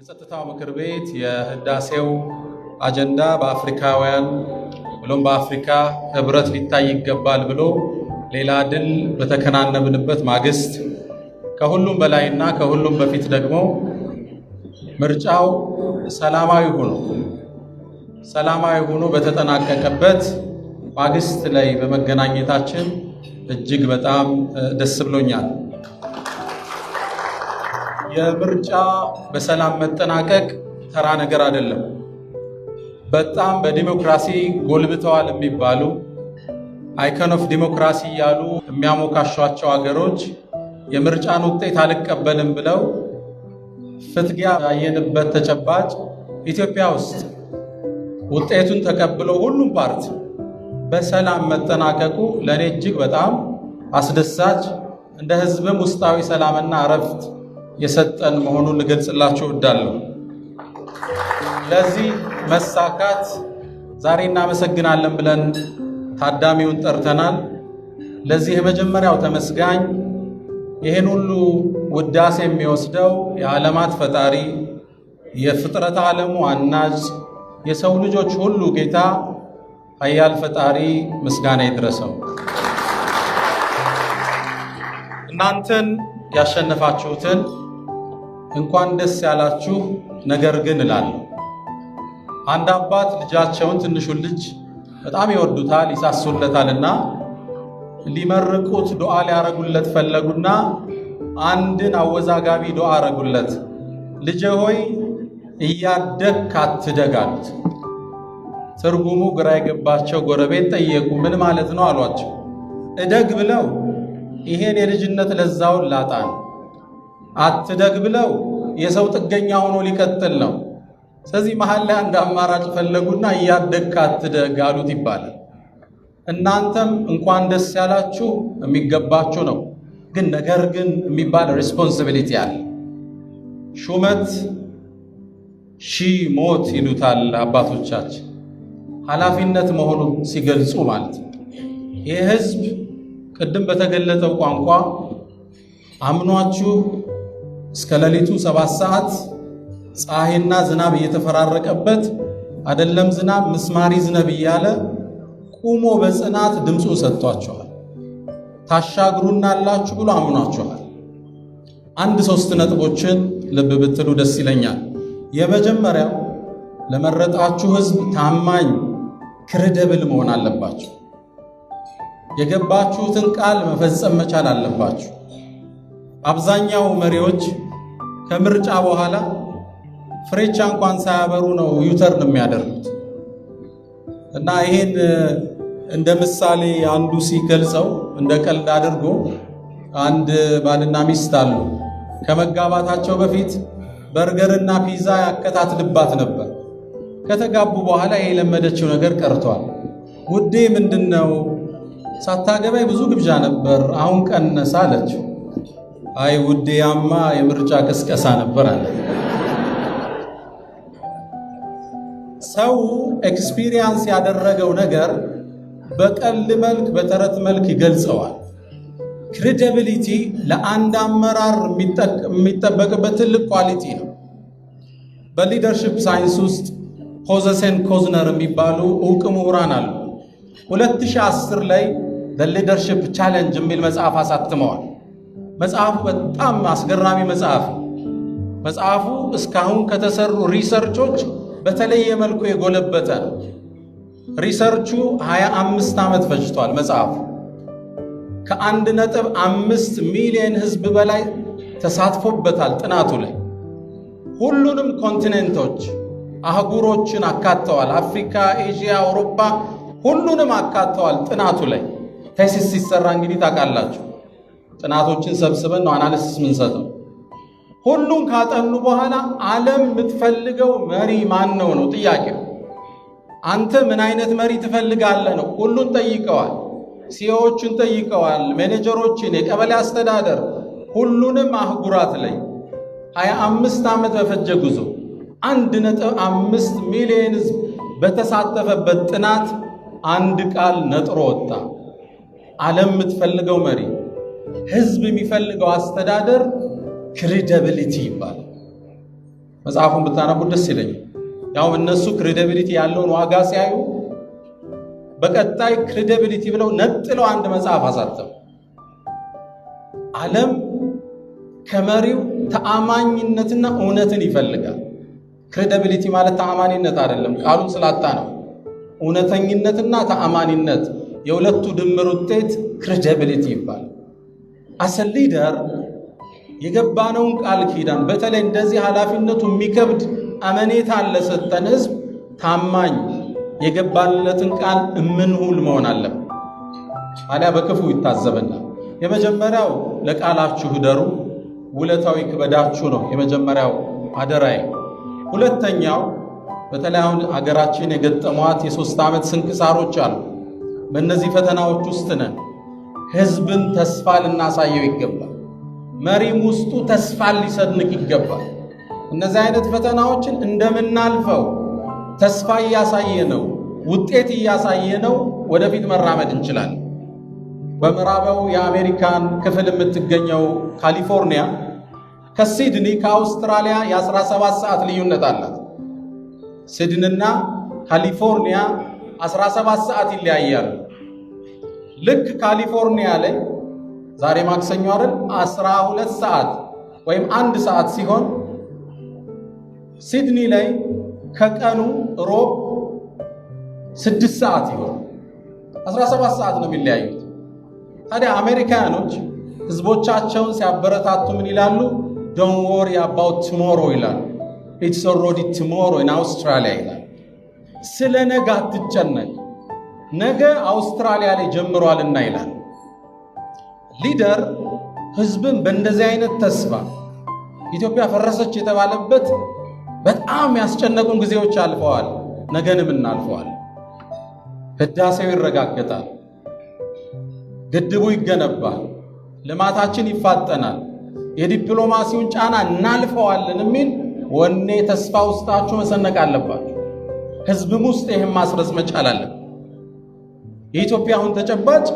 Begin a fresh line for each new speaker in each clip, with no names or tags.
የጸጥታው ምክር ቤት የህዳሴው አጀንዳ በአፍሪካውያን ብሎም በአፍሪካ ህብረት ሊታይ ይገባል ብሎ ሌላ ድል በተከናነብንበት ማግስት ከሁሉም በላይና ከሁሉም በፊት ደግሞ ምርጫው ሰላማዊ ሆኖ በተጠናቀቀበት ማግስት ላይ በመገናኘታችን እጅግ በጣም ደስ ብሎኛል። የምርጫ በሰላም መጠናቀቅ ተራ ነገር አይደለም። በጣም በዲሞክራሲ ጎልብተዋል የሚባሉ አይኮን ኦፍ ዲሞክራሲ ያሉ የሚያሞካሿቸው ሀገሮች የምርጫን ውጤት አልቀበልም ብለው ፍትጊያ ያየንበት ተጨባጭ ኢትዮጵያ ውስጥ ውጤቱን ተቀብሎ ሁሉም ፓርቲ በሰላም መጠናቀቁ ለኔ እጅግ በጣም አስደሳች እንደ ህዝብም ውስጣዊ ሰላምና እረፍት የሰጠን መሆኑን ልገልጽላችሁ እወዳለሁ። ለዚህ መሳካት ዛሬ እናመሰግናለን ብለን ታዳሚውን ጠርተናል። ለዚህ የመጀመሪያው ተመስጋኝ ይህን ሁሉ ውዳሴ የሚወስደው የዓለማት ፈጣሪ የፍጥረት ዓለሙ አናጅ የሰው ልጆች ሁሉ ጌታ ኃያል ፈጣሪ ምስጋና ይድረሰው። እናንተን ያሸነፋችሁትን እንኳን ደስ ያላችሁ። ነገር ግን እላለሁ አንድ አባት ልጃቸውን ትንሹን ልጅ በጣም ይወዱታል፣ ይሳሱለታልና ሊመርቁት ዱዓ ሊያረጉለት ፈለጉና አንድን አወዛጋቢ ዱዓ አረጉለት። ልጄ ሆይ እያደግክ አትደግ አሉት። ትርጉሙ ግራ የገባቸው ጎረቤት ጠየቁ። ምን ማለት ነው አሏቸው። እደግ ብለው ይሄን የልጅነት ለዛውን ላጣን፣ አትደግ ብለው የሰው ጥገኛ ሆኖ ሊቀጥል ነው። ስለዚህ መሃል ላይ አንድ አማራጭ ፈለጉና እያደግክ አትደግ አሉት ይባላል። እናንተም እንኳን ደስ ያላችሁ የሚገባችሁ ነው። ግን ነገር ግን የሚባል ሪስፖንሲቢሊቲ አለ። ሹመት ሺህ ሞት ይሉታል አባቶቻችን። ኃላፊነት መሆኑን ሲገልጹ ማለት ነው። ይህ ህዝብ ቅድም በተገለጠው ቋንቋ አምኗችሁ እስከ ሌሊቱ 7 ሰዓት ፀሐይና ዝናብ እየተፈራረቀበት አይደለም ዝናብ ምስማሪ ዝናብ እያለ ቁሞ በጽናት ድምፁን ሰጥቷቸዋል። ታሻግሩናላችሁ ብሎ አምኗቸዋል። 3 ነጥቦችን ልብ ብትሉ ደስ ይለኛል። የመጀመሪያው ለመረጣችሁ ህዝብ ታማኝ ክሬዲብል መሆን አለባችሁ። የገባችሁትን ቃል መፈጸም መቻል አለባችሁ። አብዛኛው መሪዎች ከምርጫ በኋላ ፍሬቻ እንኳን ሳያበሩ ነው ዩተርን የሚያደርጉት እና ይሄን እንደ ምሳሌ አንዱ ሲገልጸው እንደ ቀልድ አድርጎ አንድ ባልና ሚስት አሉ። ከመጋባታቸው በፊት በርገርና ፒዛ ያከታትልባት ነበር። ከተጋቡ በኋላ ይሄ የለመደችው ነገር ቀርቷል። ውዴ ምንድነው? ሳታገባይ ብዙ ግብዣ ነበር፣ አሁን ቀነሰ አለችው። አይ ውዴ ያማ የምርጫ ቅስቀሳ ነበር አለ። ሰው ኤክስፒሪየንስ ያደረገው ነገር በቀልድ መልክ በተረት መልክ ይገልጸዋል። ክሬዲቢሊቲ ለአንድ አመራር የሚጠበቅበት ትልቅ ኳሊቲ ነው። በሊደርሺፕ ሳይንስ ውስጥ ፖዘሴን ኮዝነር የሚባሉ ዕውቅ ምሁራን አሉ። 2010 ላይ ሊደርሺፕ ቻሌንጅ የሚል መጽሐፍ አሳትመዋል። መጽሐፉ በጣም አስገራሚ መጽሐፍ። መጽሐፉ እስካሁን ከተሰሩ ሪሰርቾች በተለየ መልኩ የጎለበተ ነው። ሪሰርቹ 25 ዓመት ፈጅቷል። መጽሐፉ ከ1.5 ሚሊዮን ህዝብ በላይ ተሳትፎበታል። ጥናቱ ላይ ሁሉንም ኮንቲኔንቶች አህጉሮችን አካተዋል። አፍሪካ፣ ኤዥያ፣ አውሮፓ ሁሉንም አካተዋል። ጥናቱ ላይ ቴሲስ ሲሰራ እንግዲህ ታውቃላችሁ፣ ጥናቶችን ሰብስበን ነው አናሊሲስ ምንሰጠው። ሁሉም ካጠኑ በኋላ ዓለም የምትፈልገው መሪ ማን ነው ነው ጥያቄው። አንተ ምን አይነት መሪ ትፈልጋለህ ነው። ሁሉን ጠይቀዋል። ሲኦዎችን ጠይቀዋል፣ ማኔጀሮችን፣ የቀበሌ አስተዳደር፣ ሁሉንም አህጉራት ላይ 25 ዓመት በፈጀ ጉዞ 1.5 ሚሊዮን ህዝብ በተሳተፈበት ጥናት አንድ ቃል ነጥሮ ወጣ። ዓለም የምትፈልገው መሪ፣ ህዝብ የሚፈልገው አስተዳደር ክሬዲቢሊቲ ይባላል። መጽሐፉን ብታነቡት ደስ ይለኛል። ያው እነሱ ክሬዲቢሊቲ ያለውን ዋጋ ሲያዩ በቀጣይ ክሬዲቢሊቲ ብለው ነጥለው አንድ መጽሐፍ አሳተሙ። ዓለም ከመሪው ተአማኝነትና እውነትን ይፈልጋል። ክሬዲቢሊቲ ማለት ተአማኒነት አይደለም፣ ቃሉን ስላጣ ነው። እውነተኝነትና ተአማኒነት የሁለቱ ድምር ውጤት ክሬዲቢሊቲ ይባላል። አሰ ሊደር የገባነውን ቃል ኪዳን በተለይ እንደዚህ ኃላፊነቱ የሚከብድ አመኔታ ለሰጠን ሕዝብ ታማኝ የገባንለትን ቃል እምንውል መሆን አለብን። ታዲያ በክፉ ይታዘበናል። የመጀመሪያው ለቃላችሁ እደሩ፣ ውለታው ይክበዳችሁ ነው የመጀመሪያው አደራዬ። ሁለተኛው በተለይ አሁን አገራችን የገጠሟት የ3 ዓመት ስንክሳሮች አሉ። በእነዚህ ፈተናዎች ውስጥ ነን። ሕዝብን ተስፋ ልናሳየው ይገባል። መሪም ውስጡ ተስፋ ሊሰንቅ ይገባል። እነዚህ አይነት ፈተናዎችን እንደምናልፈው ተስፋ እያሳየ ነው፣ ውጤት እያሳየ ነው፣ ወደፊት መራመድ እንችላለን። በምዕራባዊ የአሜሪካን ክፍል የምትገኘው ካሊፎርኒያ ከሲድኒ ከአውስትራሊያ የ17 ሰዓት ልዩነት አላት። ሲድኒና ካሊፎርኒያ 17 ሰዓት ይለያያሉ። ልክ ካሊፎርኒያ ላይ ዛሬ ማክሰኞ አይደል 12 ሰዓት ወይም 1 ሰዓት ሲሆን ሲድኒ ላይ ከቀኑ ሮብ 6 ሰዓት ይሆን 17 ሰዓት ነው የሚለያዩት። ታዲያ አሜሪካኖች ህዝቦቻቸውን ሲያበረታቱ ምን ይላሉ? ዶንት ወሪ አባውት ቱሞሮ ይላሉ። ኢትስ ኦልሬዲ ቱሞሮ ኢን አውስትራሊያ ይላሉ። ስለ ነገ አትጨነቅ፣ ነገ አውስትራሊያ ላይ ጀምሯልና ይላል። ሊደር ህዝብን በእንደዚህ አይነት ተስፋ ኢትዮጵያ ፈረሰች የተባለበት በጣም ያስጨነቁን ጊዜዎች አልፈዋል። ነገንም እናልፈዋል። ህዳሴው ይረጋገጣል፣ ግድቡ ይገነባል፣ ልማታችን ይፋጠናል፣ የዲፕሎማሲውን ጫና እናልፈዋለን የሚል ወኔ ተስፋ ውስጣችሁ መሰነቅ አለባችሁ። ህዝብም ውስጥ ይህም ማስረጽ መቻል አለ። የኢትዮጵያ አሁን ተጨባጭ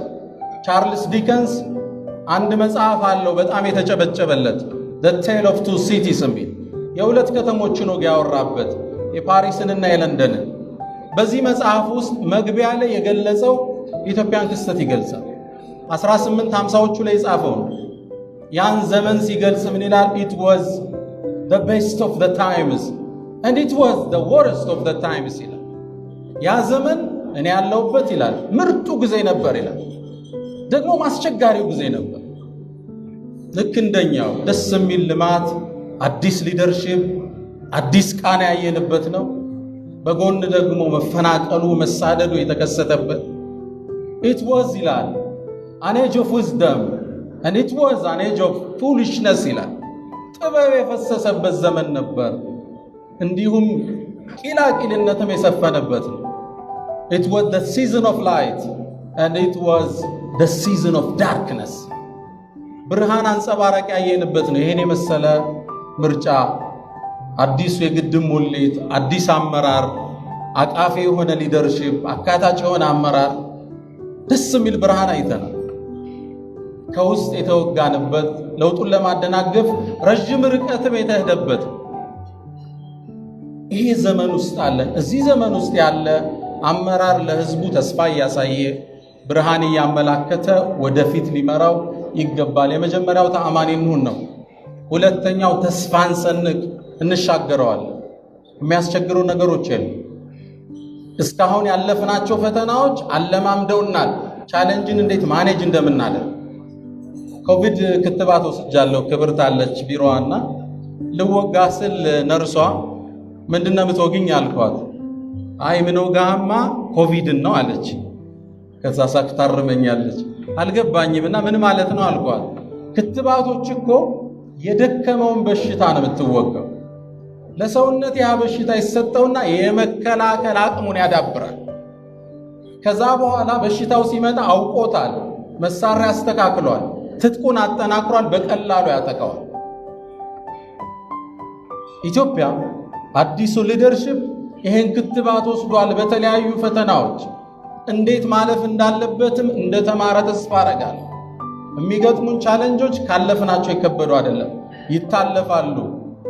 ቻርልስ ዲከንስ አንድ መጽሐፍ አለው በጣም የተጨበጨበለት The Tale of Two Cities የሚል የሁለት ከተሞችን ወግ ያወራበት የፓሪስንና የለንደንን። በዚህ መጽሐፍ ውስጥ መግቢያ ላይ የገለጸው የኢትዮጵያን ክስተት ይገልጻል። 1850ዎቹ ላይ የጻፈው ነው። ያን ዘመን ሲገልጽ ምን ይላል? It was the best of the times and it was the worst of the times ይላል። ያ ዘመን እኔ ያለሁበት ይላል ምርጡ ጊዜ ነበር ይላል፣ ደግሞ አስቸጋሪው ጊዜ ነበር። ልክ እንደኛው ደስ የሚል ልማት፣ አዲስ ሊደርሺፕ፣ አዲስ ቃና ያየንበት ነው። በጎን ደግሞ መፈናቀሉ፣ መሳደዱ የተከሰተበት it was ይላል an age of wisdom and it was an age of foolishness ይላል። ጥበብ የፈሰሰበት ዘመን ነበር፣ እንዲሁም ቂላቂልነትም የሰፈነበት ነው። It was the season of light and it was the season of darkness። ብርሃን አንጸባራቂ ያየንበት ነው። ይሄን የመሰለ ምርጫ፣ አዲሱ የግድብ ሙሌት፣ አዲስ አመራር፣ አቃፊ የሆነ ሊደርሺፕ፣ አካታች የሆነ አመራር፣ ደስ የሚል ብርሃን አይተናል። ከውስጥ የተወጋንበት፣ ለውጡን ለማደናገፍ ረዥም ርቀትም የተሄደበት ይሄ ዘመን ውስጥ አለን። እዚህ ዘመን ውስጥ ያለ አመራር ለህዝቡ ተስፋ እያሳየ ብርሃን እያመላከተ ወደፊት ሊመራው ይገባል። የመጀመሪያው ተአማኒ እንሁን ነው። ሁለተኛው ተስፋን ሰንቅ፣ እንሻገረዋለን። የሚያስቸግሩ ነገሮች የሉ። እስካሁን ያለፍናቸው ፈተናዎች አለማምደውናል ቻሌንጅን እንዴት ማኔጅ እንደምናደርግ። ኮቪድ ክትባት ወስጃለሁ። ክብርት አለች ቢሮዋና ልወጋ ስል ነርሷ ምንድነው የምትወግኝ አልኳት። አይ ምን ወጋማ ኮቪድን ነው አለች። ከዛ ሳክ ታርመኛለች። አልገባኝምና ምን ማለት ነው አልኳት። ክትባቶች እኮ የደከመውን በሽታ ነው የምትወጋው። ለሰውነት ያ በሽታ ይሰጠውና የመከላከል አቅሙን ያዳብራል። ከዛ በኋላ በሽታው ሲመጣ አውቆታል፣ መሳሪያ አስተካክሏል፣ ትጥቁን አጠናክሯል፣ በቀላሉ ያጠቃዋል። ኢትዮጵያ አዲሱ ሊደርሺፕ ይሄን ክትባት ወስዷል። በተለያዩ ፈተናዎች እንዴት ማለፍ እንዳለበትም እንደተማረ ተስፋ አደርጋለሁ። የሚገጥሙን ቻሌንጆች ካለፍናቸው የከበዱ አይደለም፣ ይታለፋሉ።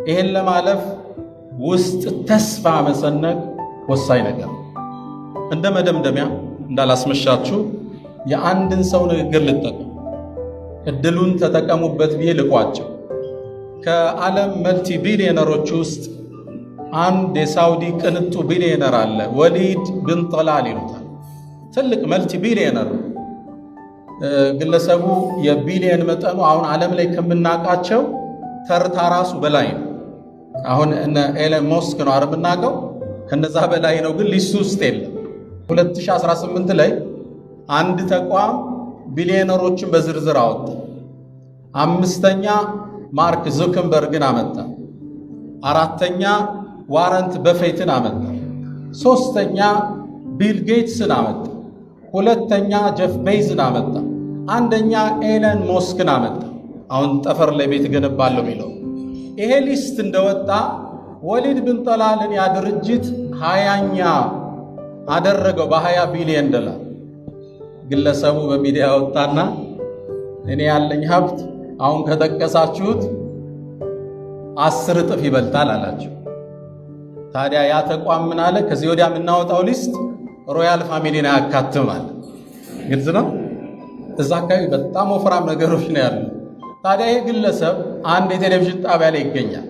ይሄን ለማለፍ ውስጥ ተስፋ መሰነቅ ወሳኝ ነገር። እንደ መደምደሚያ እንዳላስመሻችሁ የአንድን ሰው ንግግር ልጠቀም፣ እድሉን ተጠቀሙበት ብዬ ልቋቸው። ከዓለም መልቲ ቢሊዮነሮች ውስጥ አንድ የሳውዲ ቅንጡ ቢሊዮነር አለ፣ ወሊድ ብን ጠላል ይሉታል። ትልቅ መልቲ ቢሊዮነር ግለሰቡ የቢሊየን መጠኑ አሁን ዓለም ላይ ከምናውቃቸው ተርታ ራሱ በላይ ነው። አሁን እነ ኤለን ሞስክ ነው አረብ እናውቀው፣ ከነዛ በላይ ነው፣ ግን ሊስቱ ውስጥ የለም። 2018 ላይ አንድ ተቋም ቢሊዮነሮችን በዝርዝር አወጣ። 5ኛ ማርክ ዙከንበርግን አመጣ። 4ኛ ዋረንት በፌትን አመጣ። 3ኛ ቢል ጌትስን አመጣ። 2ኛ ጀፍ ቤዝን አመጣ። 1ኛ ኤለን ሞስክን አመጣ። አሁን ጠፈር ላይ ቤት ገነባለሁ የሚለው ይሄ ሊስት እንደወጣ ወሊድ ብን ጠላልን ያ ድርጅት 20ኛ አደረገው በ20 ቢሊዮን ዶላር። ግለሰቡ በሚዲያ ወጣና እኔ ያለኝ ሀብት አሁን ከጠቀሳችሁት 10 እጥፍ ይበልጣል አላቸው። ታዲያ ያ ተቋም ምን አለ? ከዚህ ወዲያ የምናወጣው ሊስት ሮያል ፋሚሊን አያካትም አለ። ግልጽ ነው። እዛ አካባቢ በጣም ወፍራም ነገሮች ነው ያሉ። ታዲያ ይህ ግለሰብ አንድ የቴሌቪዥን ጣቢያ ላይ ይገኛል።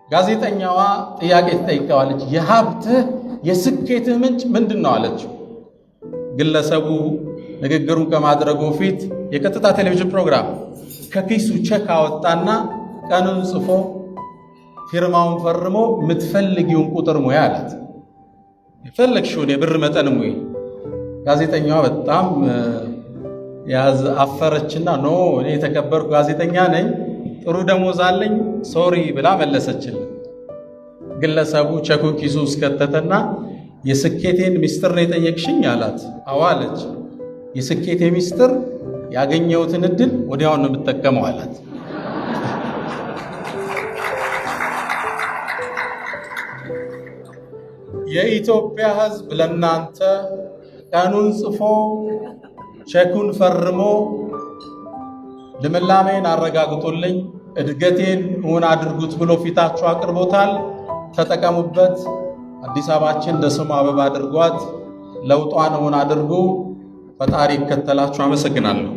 ጋዜጠኛዋ ጥያቄ ትጠይቀዋለች። የሀብትህ የስኬትህ ምንጭ ምንድን ነው አለችው። ግለሰቡ ንግግሩን ከማድረጉ ፊት የቀጥታ ቴሌቪዥን ፕሮግራም ከኪሱ ቼክ አወጣና ቀኑን ጽፎ ፊርማውን ፈርሞ የምትፈልጊውን ቁጥር ሙያ አላት። የፈለግሽውን የብር መጠን ሙይ። ጋዜጠኛዋ በጣም አፈረችና ኖ እኔ የተከበርኩ ጋዜጠኛ ነኝ፣ ጥሩ ደሞዝ አለኝ፣ ሶሪ ብላ መለሰችልን። ግለሰቡ ቼኩን ኪሱ ውስጥ ከተተና የስኬቴን ሚስጥር ነው የጠየቅሽኝ አላት። አዎ አለች። የስኬቴ ሚስጥር ያገኘሁትን እድል ወዲያውን ነው የምጠቀመው አላት። የኢትዮጵያ ሕዝብ ለናንተ ቀኑን ጽፎ ቼኩን ፈርሞ ልምላሜን አረጋግጦልኝ እድገቴን እውን አድርጉት ብሎ ፊታችሁ አቅርቦታል። ተጠቀሙበት። አዲስ አበባችን እንደ ስሙ አበባ አድርጓት። ለውጧን እውን አድርጉ። ፈጣሪ ይከተላችሁ። አመሰግናለሁ።